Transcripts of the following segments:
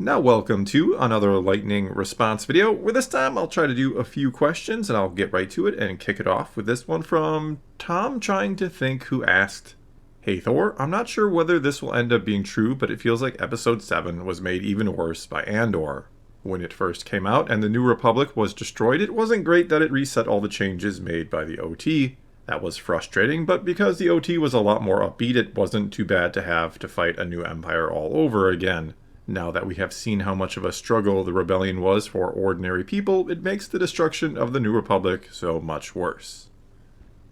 Now welcome to another lightning response video, where this time I'll try to do a few questions and I'll get right to it and kick it off with this one from Tom Trying to Think, who asked, "Hey Thor, I'm not sure whether this will end up being true, but it feels like episode 7 was made even worse by Andor. When it first came out and the New Republic was destroyed, it wasn't great that it reset all the changes made by the OT. That was frustrating, but because the OT was a lot more upbeat, it wasn't too bad to have to fight a new empire all over again. Now that we have seen how much of a struggle the rebellion was for ordinary people, it makes the destruction of the New Republic so much worse."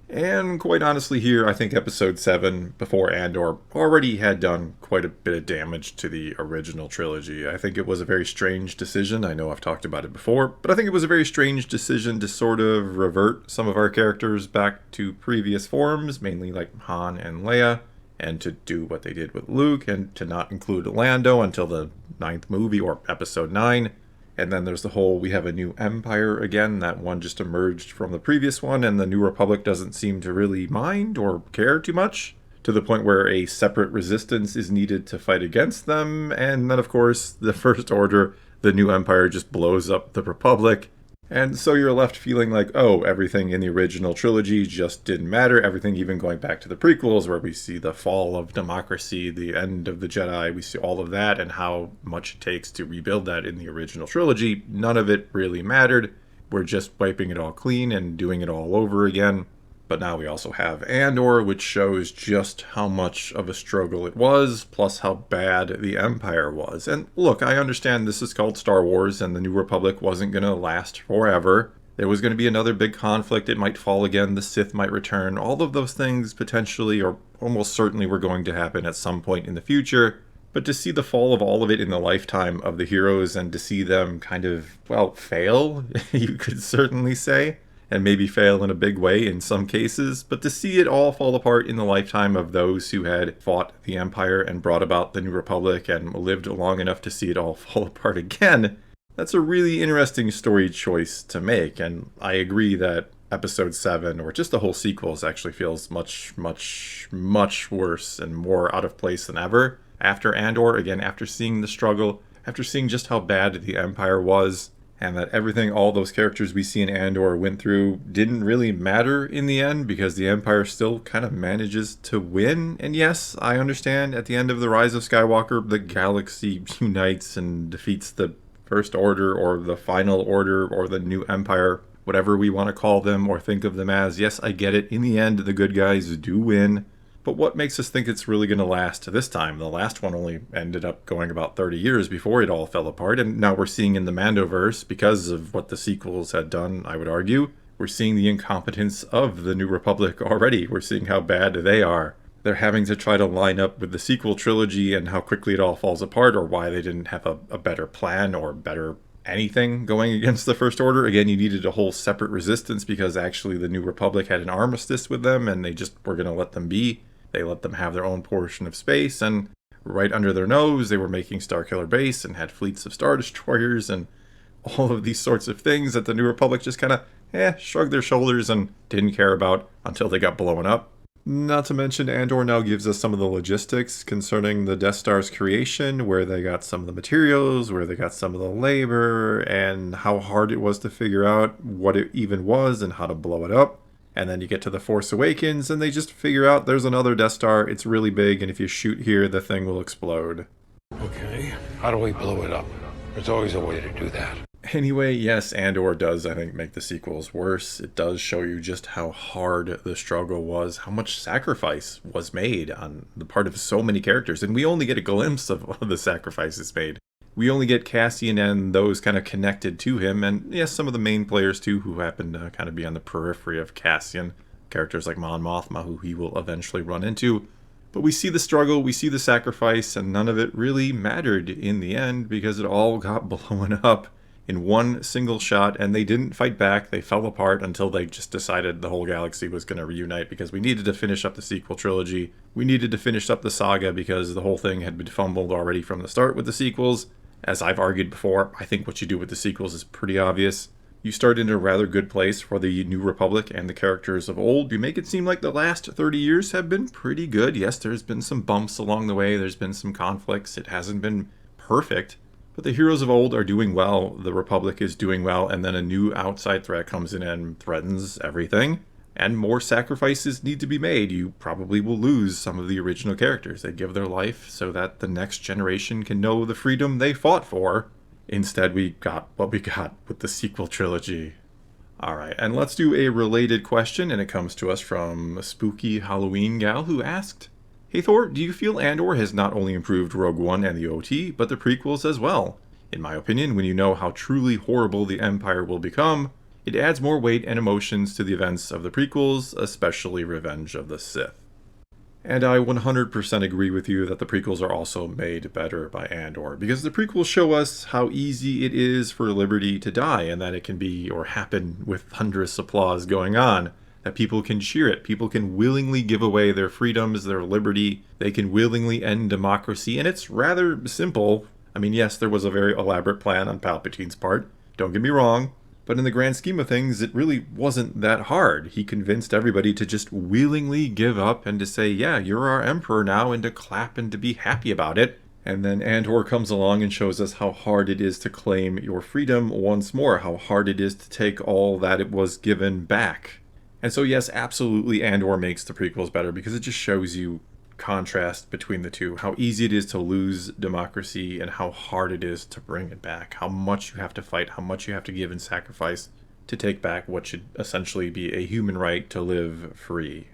And quite honestly here, I think episode 7, before Andor, already had done quite a bit of damage to the original trilogy. I think it was a very strange decision. I know I've talked about it before, but I think it was a very strange decision to sort of revert some of our characters back to previous forms, mainly like Han and Leia, and to do what they did with Luke, and to not include Lando until the 9th movie, or episode 9. And then there's the whole, we have a new empire again, that one just emerged from the previous one, and the New Republic doesn't seem to really mind or care too much, to the point where a separate resistance is needed to fight against them. And then of course, the First Order, the new empire just blows up the Republic. And so you're left feeling like, oh, everything in the original trilogy just didn't matter. Everything even going back to the prequels, where we see the fall of democracy, the end of the Jedi, we see all of that and how much it takes to rebuild that in the original trilogy. None of it really mattered. We're just wiping it all clean and doing it all over again. But now we also have Andor, which shows just how much of a struggle it was, plus how bad the Empire was. And look, I understand this is called Star Wars, and the New Republic wasn't going to last forever. There was going to be another big conflict, it might fall again, the Sith might return. All of those things potentially, or almost certainly, were going to happen at some point in the future. But to see the fall of all of it in the lifetime of the heroes, and to see them kind of, well, fail, you could certainly say, and maybe fail in a big way in some cases, but to see it all fall apart in the lifetime of those who had fought the Empire and brought about the New Republic and lived long enough to see it all fall apart again, that's a really interesting story choice to make. And I agree that episode 7, or just the whole sequels, actually feels much, much, much worse and more out of place than ever after Andor, again, after seeing the struggle, after seeing just how bad the Empire was, and that everything all those characters we see in Andor went through didn't really matter in the end, because the Empire still kind of manages to win. And yes, I understand at the end of The Rise of Skywalker, the galaxy unites and defeats the First Order, or the Final Order, or the New Empire, whatever we want to call them or think of them as. Yes, I get it. In the end, the good guys do win. But what makes us think it's really going to last this time? The last one only ended up going about 30 years before it all fell apart, and now we're seeing in the Mandoverse, because of what the sequels had done, I would argue, we're seeing the incompetence of the New Republic already. We're seeing how bad they are. They're having to try to line up with the sequel trilogy and how quickly it all falls apart, or why they didn't have a better plan or better anything going against the First Order. Again, you needed a whole separate resistance, because actually the New Republic had an armistice with them, and they just were going to let them be. They let them have their own portion of space, and right under their nose, they were making Starkiller Base and had fleets of Star Destroyers and all of these sorts of things that the New Republic just kind of, shrugged their shoulders and didn't care about until they got blown up. Not to mention, Andor now gives us some of the logistics concerning the Death Star's creation, where they got some of the materials, where they got some of the labor, and how hard it was to figure out what it even was and how to blow it up. And then you get to The Force Awakens, and they just figure out there's another Death Star, it's really big, and if you shoot here, the thing will explode. Okay, how do we blow it up? There's always a way to do that. Anyway, yes, Andor does, I think, make the sequels worse. It does show you just how hard the struggle was, how much sacrifice was made on the part of so many characters, and we only get a glimpse of the sacrifices made. We only get Cassian and those kind of connected to him, and yes, some of the main players too, who happen to kind of be on the periphery of Cassian. Characters like Mon Mothma, who he will eventually run into. But we see the struggle, we see the sacrifice, and none of it really mattered in the end, because it all got blown up in one single shot, and they didn't fight back. They fell apart until they just decided the whole galaxy was going to reunite, because we needed to finish up the sequel trilogy. We needed to finish up the saga, because the whole thing had been fumbled already from the start with the sequels. As I've argued before, I think what you do with the sequels is pretty obvious. You start in a rather good place for the New Republic and the characters of old. You make it seem like the last 30 years have been pretty good. Yes, there's been some bumps along the way. There's been some conflicts. It hasn't been perfect. But the heroes of old are doing well, the Republic is doing well, and then a new outside threat comes in and threatens everything. And more sacrifices need to be made. You probably will lose some of the original characters. They give their life so that the next generation can know the freedom they fought for. Instead, we got what we got with the sequel trilogy. Alright, and let's do a related question, and it comes to us from a spooky Halloween gal who asked, Hey Thor, do you feel Andor has not only improved Rogue One and the OT, but the prequels as well? In my opinion, when you know how truly horrible the Empire will become, it adds more weight and emotions to the events of the prequels, especially Revenge of the Sith. And I 100% agree with you that the prequels are also made better by Andor, because the prequels show us how easy it is for liberty to die, and that it can be, or happen, with thunderous applause going on. That people can cheer it, people can willingly give away their freedoms, their liberty, they can willingly end democracy, and it's rather simple. I mean, yes, there was a very elaborate plan on Palpatine's part, don't get me wrong, but in the grand scheme of things, it really wasn't that hard. He convinced everybody to just willingly give up and to say, yeah, you're our emperor now, and to clap and to be happy about it. And then Andor comes along and shows us how hard it is to claim your freedom once more, how hard it is to take all that it was given back. And so yes, absolutely Andor makes the prequels better because it just shows you contrast between the two, how easy it is to lose democracy and how hard it is to bring it back, how much you have to fight, how much you have to give and sacrifice to take back what should essentially be a human right to live free.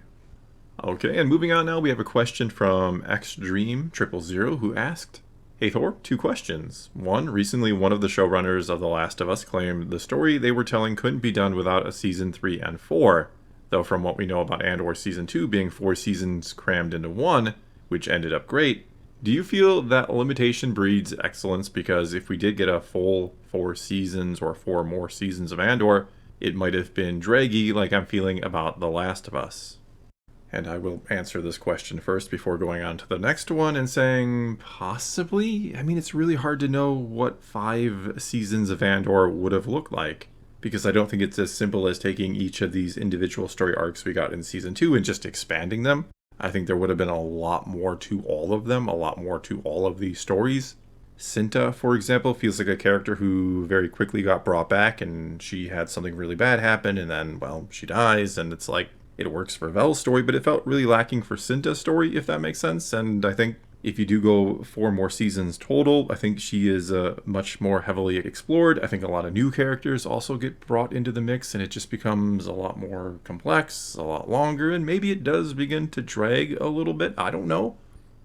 Okay, and moving on now, we have a question from XDream000 who asked, Hey Thor, 2 questions. 1, recently one of the showrunners of The Last of Us claimed the story they were telling couldn't be done without a season 3 and 4. Though from what we know about Andor Season 2 being 4 seasons crammed into 1, which ended up great, do you feel that limitation breeds excellence? Because if we did get a full 4 seasons or 4 more seasons of Andor, it might have been draggy like I'm feeling about The Last of Us. And I will answer this question first before going on to the next one and saying, possibly? I mean, it's really hard to know what 5 seasons of Andor would have looked like, because I don't think it's as simple as taking each of these individual story arcs we got in Season 2 and just expanding them. I think there would have been a lot more to all of them, a lot more to all of these stories. Cinta, for example, feels like a character who very quickly got brought back, and she had something really bad happen, and then, well, she dies, and it's like, it works for Vel's story, but it felt really lacking for Cinta's story, if that makes sense. And I think if you do go 4 more seasons total, I think she is much more heavily explored. I think a lot of new characters also get brought into the mix, and it just becomes a lot more complex, a lot longer, and maybe it does begin to drag a little bit. I don't know.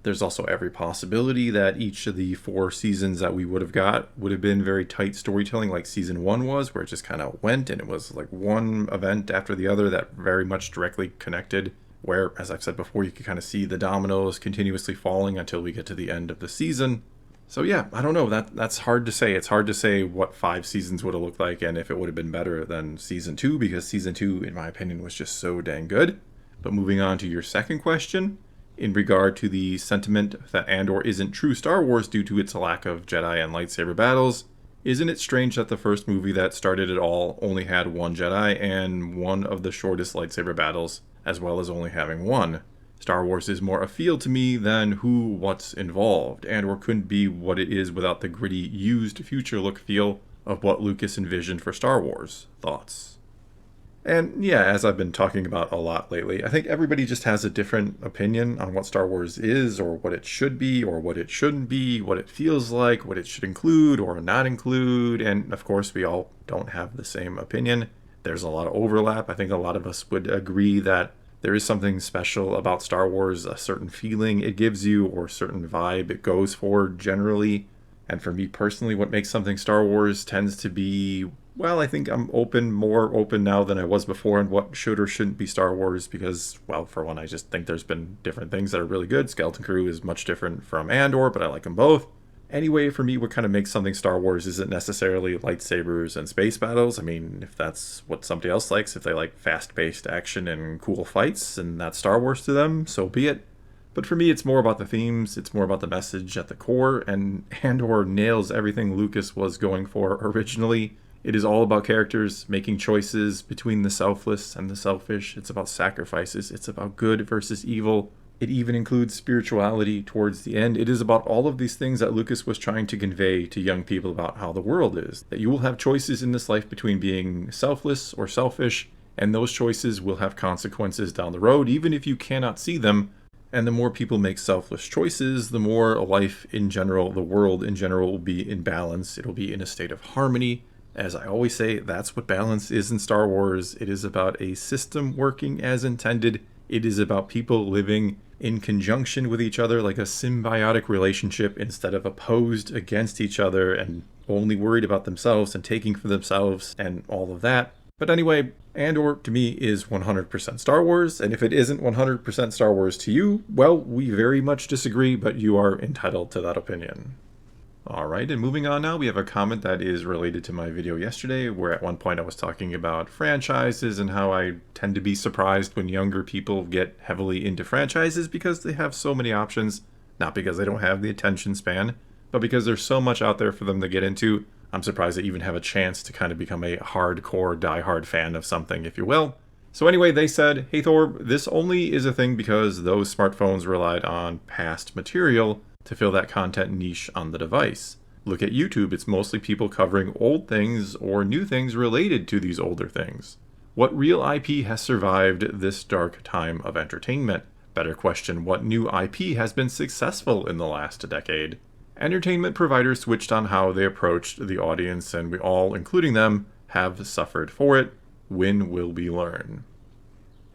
There's also every possibility that each of the 4 seasons that we would have got would have been very tight storytelling like Season 1 was, where it just kind of went and it was like one event after the other that very much directly connected, where, as I've said before, you could kind of see the dominoes continuously falling until we get to the end of the season. So yeah, I don't know. That's hard to say. It's hard to say what 5 seasons would have looked like and if it would have been better than Season 2, because Season 2, in my opinion, was just so dang good. But moving on to your second question, in regard to the sentiment that Andor isn't true Star Wars due to its lack of Jedi and lightsaber battles, isn't it strange that the first movie that started it all only had 1 Jedi and one of the shortest lightsaber battles, as well as only having 1? Star Wars is more a feel to me than what's involved. Andor couldn't be what it is without the gritty, used future look feel of what Lucas envisioned for Star Wars. Thoughts? And yeah, as I've been talking about a lot lately, I think everybody just has a different opinion on what Star Wars is, or what it should be, or what it shouldn't be, what it feels like, what it should include or not include, and of course we all don't have the same opinion. There's a lot of overlap. I think a lot of us would agree that there is something special about Star Wars, a certain feeling it gives you, or a certain vibe it goes for generally. And for me personally, what makes something Star Wars tends to be, well, I think I'm more open now than I was before on what should or shouldn't be Star Wars because, well, for one, I just think there's been different things that are really good. Skeleton Crew is much different from Andor, but I like them both. Anyway, for me, what kind of makes something Star Wars isn't necessarily lightsabers and space battles. I mean, if that's what somebody else likes, if they like fast-paced action and cool fights, and that's Star Wars to them, so be it. But for me, it's more about the themes, it's more about the message at the core, and Andor nails everything Lucas was going for originally. It is all about characters making choices between the selfless and the selfish. It's about sacrifices. It's about good versus evil, It even includes spirituality towards the end. It is about all of these things that Lucas was trying to convey to young people about how the world is. That you will have choices in this life between being selfless or selfish, and those choices will have consequences down the road, even if you cannot see them. And the more people make selfless choices, the more life in general, the world in general, will be in balance. It'll be in a state of harmony. As I always say, that's what balance is in Star Wars. It is about a system working as intended. It is about people living in conjunction with each other like a symbiotic relationship instead of opposed against each other and only worried about themselves and taking for themselves and all of that. But anyway, Andor to me is 100% Star Wars, and if it isn't 100% Star Wars to you, well, we very much disagree, but you are entitled to that opinion. Alright, and moving on now, we have a comment that is related to my video yesterday, where at one point I was talking about franchises and how I tend to be surprised when younger people get heavily into franchises because they have so many options, not because they don't have the attention span, but because there's so much out there for them to get into. I'm surprised they even have a chance to kind of become a hardcore, diehard fan of something, if you will. So anyway, they said, "Hey Thor, this only is a thing because those smartphones relied on past material to fill that content niche on the device. Look at YouTube, it's mostly people covering old things or new things related to these older things. What real IP has survived this dark time of entertainment? Better question, what new IP has been successful in the last decade?" Entertainment providers switched on how they approached the audience, and we all, including them, have suffered for it. When will we learn?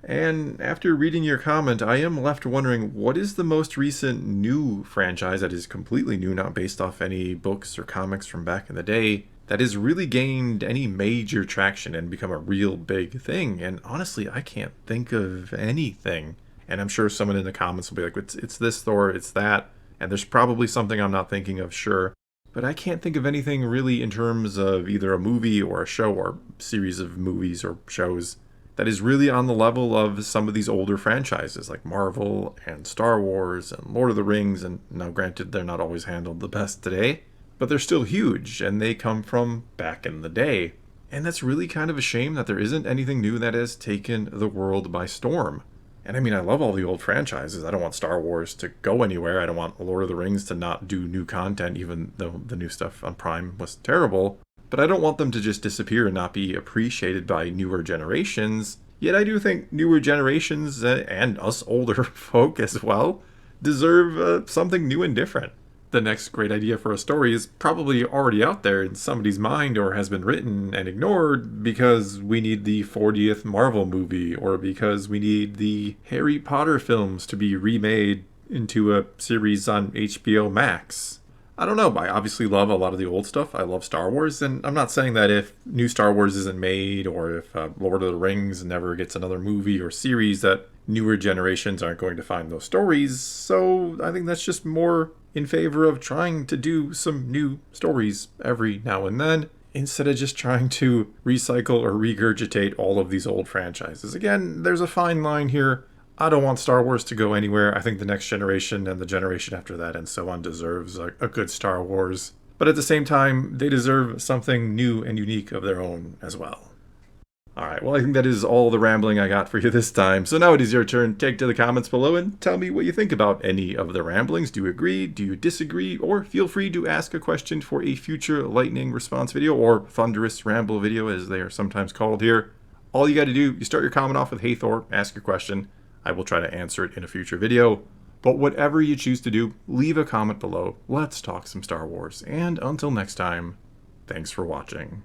And after reading your comment, I am left wondering, what is the most recent new franchise that is completely new, not based off any books or comics from back in the day, that has really gained any major traction and become a real big thing? And honestly, I can't think of anything. And I'm sure someone in the comments will be like, it's this Thor, it's that. And there's probably something I'm not thinking of, sure. But I can't think of anything really in terms of either a movie or a show or series of movies or shows that is really on the level of some of these older franchises like Marvel and Star Wars and Lord of the Rings. And now granted, they're not always handled the best today, but they're still huge and they come from back in the day. And that's really kind of a shame that there isn't anything new that has taken the world by storm. And I mean, I love all the old franchises. I don't want Star Wars to go anywhere. I don't want Lord of the Rings to not do new content, even though the new stuff on Prime was terrible. But I don't want them to just disappear and not be appreciated by newer generations. Yet I do think newer generations, and us older folk as well, deserve something new and different. The next great idea for a story is probably already out there in somebody's mind or has been written and ignored because we need the 40th Marvel movie or because we need the Harry Potter films to be remade into a series on HBO Max. I don't know, I obviously love a lot of the old stuff. I love Star Wars, and I'm not saying that if new Star Wars isn't made or if Lord of the Rings never gets another movie or series that newer generations aren't going to find those stories. So I think that's just more in favor of trying to do some new stories every now and then, instead of just trying to recycle or regurgitate all of these old franchises. Again, there's a fine line here. I don't want Star Wars to go anywhere. I think the next generation and the generation after that and so on deserves a good Star Wars. But at the same time, they deserve something new and unique of their own as well. Alright, well I think that is all the rambling I got for you this time. So now it is your turn. Take to the comments below and tell me what you think about any of the ramblings. Do you agree? Do you disagree? Or feel free to ask a question for a future lightning response video or thunderous ramble video as they are sometimes called here. All you got to do, you start your comment off with "Hey Thor," ask your question. I will try to answer it in a future video. But whatever you choose to do, leave a comment below. Let's talk some Star Wars. And until next time, thanks for watching.